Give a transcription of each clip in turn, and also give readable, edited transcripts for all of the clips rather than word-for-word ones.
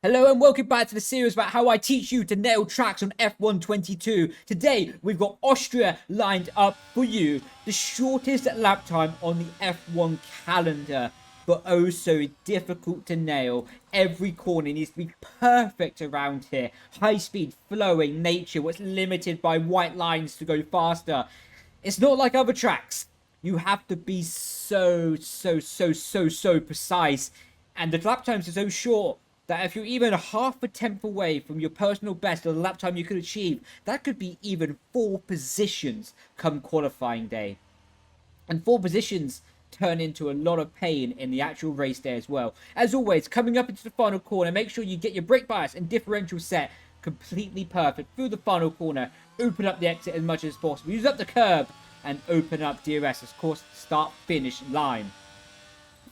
Hello and welcome back to the series about how I teach you to nail tracks on F122. Today we've got Austria lined up for you, the shortest lap time on the F1 calendar, but oh so difficult to nail. Every corner needs to be perfect around here. High speed, flowing nature, what's limited by white lines to go faster. It's not like other tracks. You have to be so precise, and the lap times are so short that if you're even half a tenth away from your personal best or the lap time you could achieve, that could be even 4 positions come qualifying day. And 4 positions turn into a lot of pain in the actual race day as well. As always, coming up into the final corner, make sure you get your brake bias and differential set completely perfect through the final corner. Open up the exit as much as possible. Use up the curb and open up DRS. Of course, start-finish line.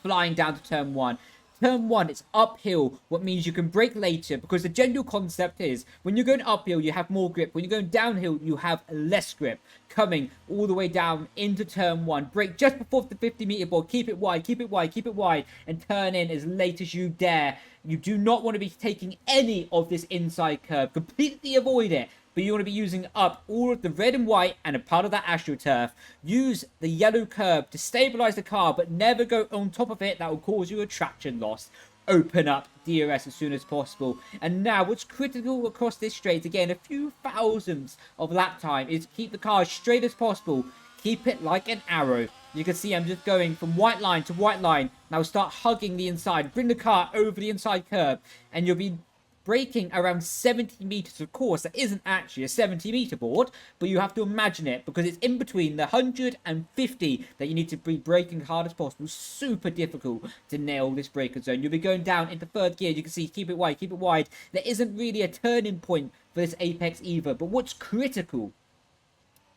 Flying down to turn 1. Turn 1, it's uphill, what means you can brake later, because the general concept is when you're going uphill, you have more grip. When you're going downhill, you have less grip. Coming all the way down into turn 1, brake just before the 50-meter board. Keep it wide, keep it wide, keep it wide, and turn in as late as you dare. You do not want to be taking any of this inside curve. Completely avoid it. But you want to be using up all of the red and white and a part of that AstroTurf. Use the yellow curb to stabilize the car, but never go on top of it. That will cause you a traction loss. Open up DRS as soon as possible. And now what's critical across this straight, again, a few thousandths of lap time, is keep the car as straight as possible. Keep it like an arrow. You can see I'm just going from white line to white line. Now start hugging the inside. Bring the car over the inside curb, and you'll be braking around 70 meters. Of course, that isn't actually a 70-meter board, but you have to imagine it because it's in between the 150 that you need to be braking hard as possible. Super difficult to nail this braking zone. You'll be going down into third gear. You can see, keep it wide, keep it wide. There isn't really a turning point for this apex either, but what's critical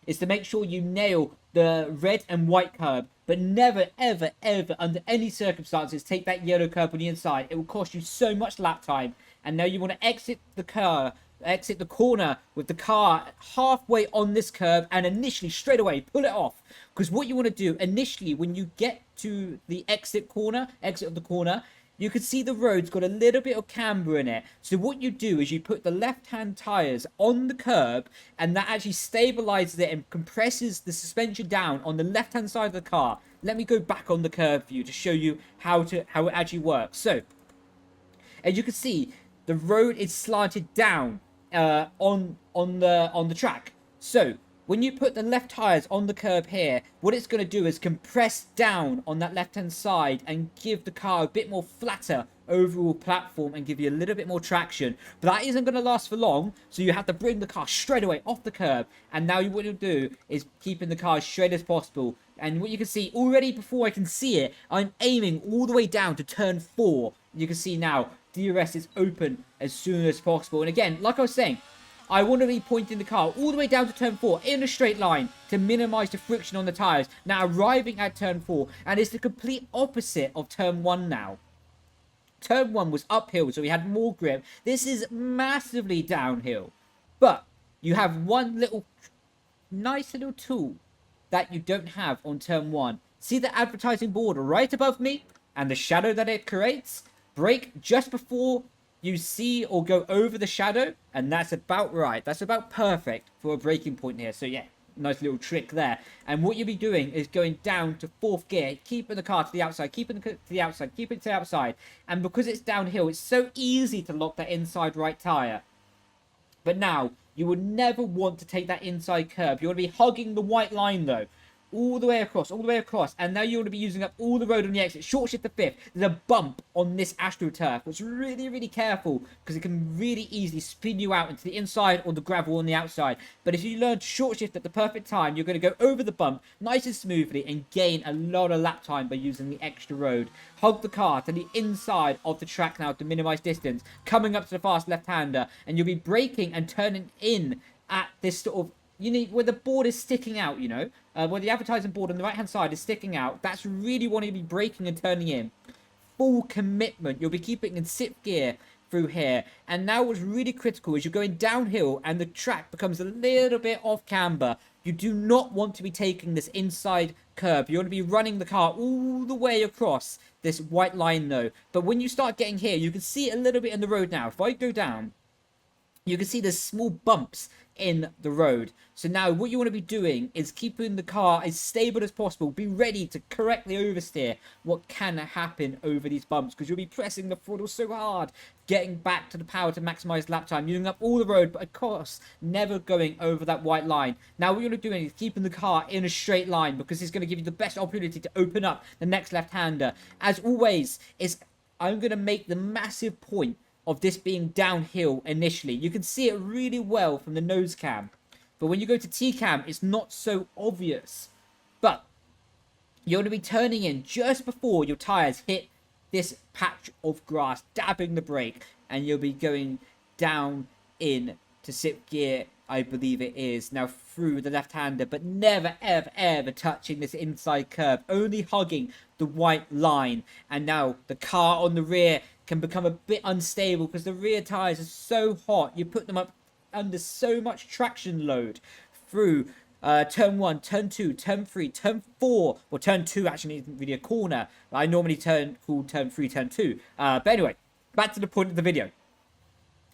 is to make sure you nail the red and white curb, but never, ever, ever, under any circumstances, take that yellow curb on the inside. It will cost you so much lap time. And now you want to exit the corner with the car halfway on this curve, and initially, straight away, pull it off. Because what you want to do, initially, when you get to the exit of the corner, you can see the road's got a little bit of camber in it. So what you do is you put the left-hand tyres on the curb, and that actually stabilizes it and compresses the suspension down on the left-hand side of the car. Let me go back on the curve for you to show you how it actually works. So, as you can see, the road is slanted down on the track. So when you put the left tires on the curb here, what it's going to do is compress down on that left-hand side and give the car a bit more flatter overall platform and give you a little bit more traction. But that isn't going to last for long, so you have to bring the car straight away off the curb. And now what you'll do is keeping the car as straight as possible. And what you can see, already before I can see it, I'm aiming all the way down to turn 4. You can see now, DRS is open as soon as possible. And again, like I was saying, I want to be pointing the car all the way down to turn 4 in a straight line to minimize the friction on the tires. Now arriving at turn 4, and it's the complete opposite of turn 1 now. Turn 1 was uphill, so we had more grip. This is massively downhill. But you have one nice little tool that you don't have on turn 1. See the advertising board right above me and the shadow that it creates? Brake just before you see or go over the shadow, and that's about right. That's about perfect for a braking point here. So yeah, nice little trick there. And what you'll be doing is going down to 4th gear, keeping the car to the outside, keeping it to the outside. And because it's downhill, it's so easy to lock that inside right tire. But now, you would never want to take that inside curb. You want to be hugging the white line though. All the way across, and now you want to be using up all the road on the exit. Short shift to 5th. There's a bump on this AstroTurf, which is really, really careful, because it can really easily spin you out into the inside or the gravel on the outside. But if you learn to short shift at the perfect time, you're going to go over the bump nice and smoothly and gain a lot of lap time by using the extra road. Hug the car to the inside of the track now to minimize distance, coming up to the fast left-hander, and you'll be braking and turning in at this sort of, you need where the board is sticking out, where the advertising board on the right hand side is sticking out. That's really wanting to be braking and turning in. Full commitment. You'll be keeping in 6th gear through here. And now what's really critical is you're going downhill and the track becomes a little bit off camber. You do not want to be taking this inside curb. You want to be running the car all the way across this white line though. But when you start getting here, you can see it a little bit in the road now. If I go down, you can see there's small bumps in the road. So now what you want to be doing is keeping the car as stable as possible. Be ready to correctly oversteer what can happen over these bumps, because you'll be pressing the throttle so hard, getting back to the power to maximize lap time, using up all the road, but of course never going over that white line. Now what you want to be doing is keeping the car in a straight line, because it's going to give you the best opportunity to open up the next left-hander. As always, I'm going to make the massive point of this being downhill initially. You can see it really well from the nose cam, but when you go to T-cam, it's not so obvious. But you're going to be turning in just before your tires hit this patch of grass, dabbing the brake, and you'll be going down in to sixth gear, I believe it is, now through the left-hander, but never, ever, ever touching this inside curve, only hugging the white line. And now the car on the rear can become a bit unstable because the rear tires are so hot. You put them up under so much traction load through turn 1, turn 2, turn 3, turn 4. Well, turn 2 actually isn't really a corner. I normally call turn 3, turn 2. But anyway, back to the point of the video.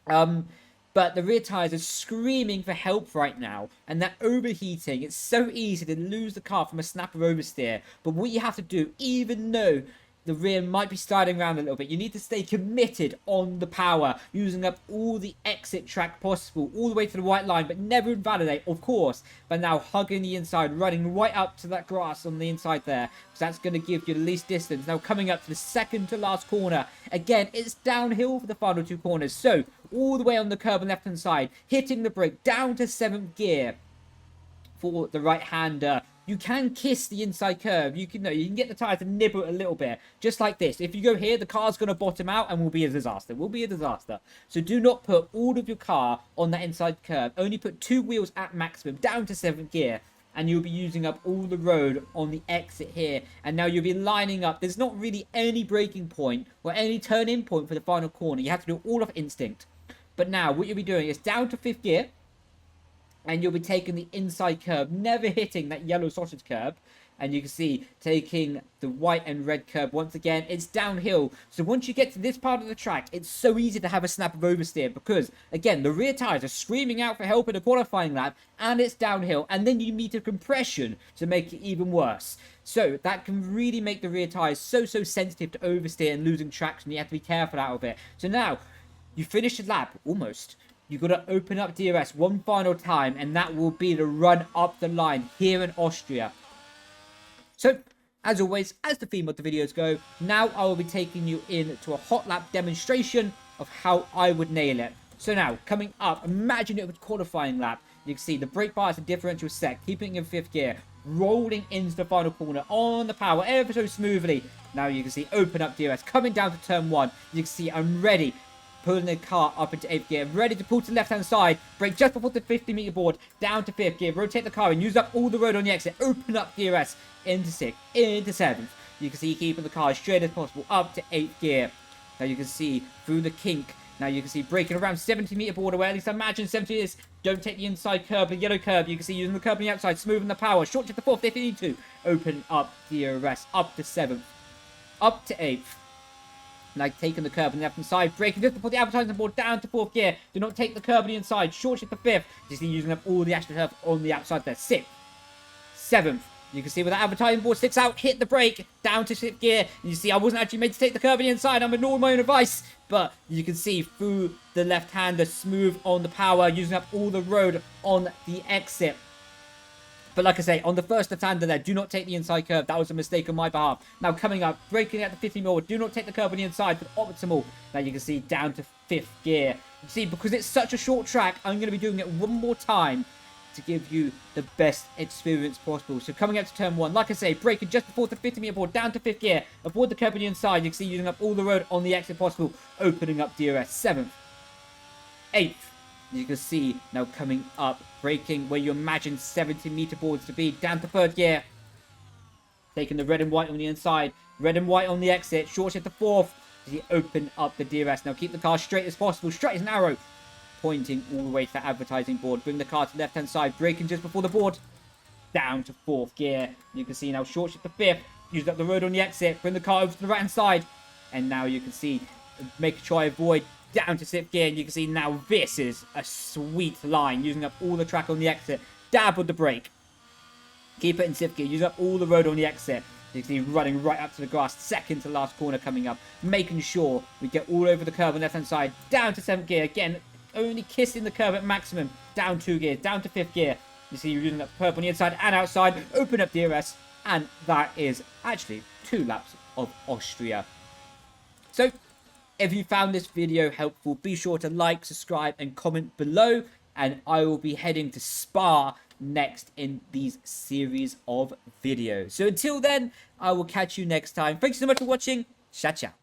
But the rear tires are screaming for help right now, and they're overheating. It's so easy to lose the car from a snap of oversteer. But what you have to do, even though the rear might be sliding around a little bit, you need to stay committed on the power, using up all the exit track possible, all the way to the white line, but never invalidate, of course. But now hugging the inside, running right up to that grass on the inside there, because that's going to give you the least distance. Now coming up to the second to last corner, again, it's downhill for the final two corners, so all the way on the curb on the left hand side, hitting the brake down to 7th gear for the right hander. You can kiss the inside curve. You can get the tire to nibble a little bit, just like this. If you go here, the car's going to bottom out and will be a disaster. So do not put all of your car on that inside curve. Only put 2 wheels at maximum down to 7th gear, and you'll be using up all the road on the exit here. And now you'll be lining up. There's not really any braking point or any turn-in point for the final corner. You have to do it all off instinct. But now what you'll be doing is down to 5th gear, and you'll be taking the inside curb, never hitting that yellow sausage curb. And you can see taking the white and red curb once again. It's downhill. So once you get to this part of the track, it's so easy to have a snap of oversteer, because, again, the rear tires are screaming out for help in the qualifying lap, and it's downhill. And then you meet a compression to make it even worse. So that can really make the rear tires so sensitive to oversteer and losing traction. You have to be careful out of it. So now, you finish the lap, almost. You've got to open up DRS one final time, and that will be the run up the line here in Austria. So, as always, as the theme of the videos go, now I will be taking you into a hot lap demonstration of how I would nail it. So now, coming up, imagine it was qualifying lap. You can see the brake bar is a differential set, keeping it in 5th gear, rolling into the final corner on the power ever so smoothly. Now you can see open up DRS, coming down to turn 1. You can see I'm ready. Pulling the car up into 8th gear, ready to pull to the left-hand side, brake just before the 50-meter board, down to 5th gear, rotate the car and use up all the road on the exit, open up DRS, into 6th, into 7th. You can see keeping the car as straight as possible, up to 8th gear. Now you can see through the kink, now you can see braking around 70-meter board away, at least imagine 70 is. Don't take the inside curb, the yellow curb, you can see using the curb on the outside, smoothing the power, short to the 4th if you need to, open up DRS, up to 7th, up to 8th. Like taking the curb on the left-hand side, braking just before the advertising board down to 4th gear. Do not take the curb on the inside, short shift to 5th. You see using up all the extra curve on the outside there. 6th, 7th. You can see where the advertising board sticks out, hit the brake, down to 6th gear. And you see I wasn't actually made to take the curb on the inside, I'm ignoring my own advice. But you can see through the left-hander, smooth on the power, using up all the road on the exit. But like I say, on the first left-hander there, do not take the inside curve. That was a mistake on my behalf. Now coming up, braking at the 50-mil, do not take the curve on the inside for optimal. Now you can see down to 5th gear. You see, because it's such a short track, I'm going to be doing it one more time to give you the best experience possible. So coming up to turn 1, like I say, braking just before the 50-meter board, down to 5th gear. Avoid the curve on the inside. You can see using up all the road on the exit possible. Opening up DRS. 7th, 8th. You can see now coming up, braking where you imagine 70-meter boards to be, down to 3rd gear. Taking the red and white on the inside, red and white on the exit, short shift to 4th. You open up the DRS. Now keep the car straight as possible, straight as an arrow, pointing all the way to the advertising board. Bring the car to the left-hand side, braking just before the board. down to 4th gear. You can see now short shift to 5th, use up the road on the exit, bring the car over to the right hand side, and now you can see, make sure I avoid down to 6th gear, and you can see now this is a sweet line, using up all the track on the exit, dab with the brake, keep it in 6th gear, use up all the road on the exit. You can see running right up to the grass, second to last corner coming up, making sure we get all over the curve on the left hand side, down to 7th gear, again, only kissing the curve at maximum, down 2 gears, down to 5th gear. You see you're using up curve on the inside and outside, open up DRS, and that is actually 2 laps of Austria. So, if you found this video helpful, be sure to like, subscribe, and comment below, and I will be heading to Spa next in these series of videos. So until then, I will catch you next time. Thanks so much for watching. Ciao, ciao.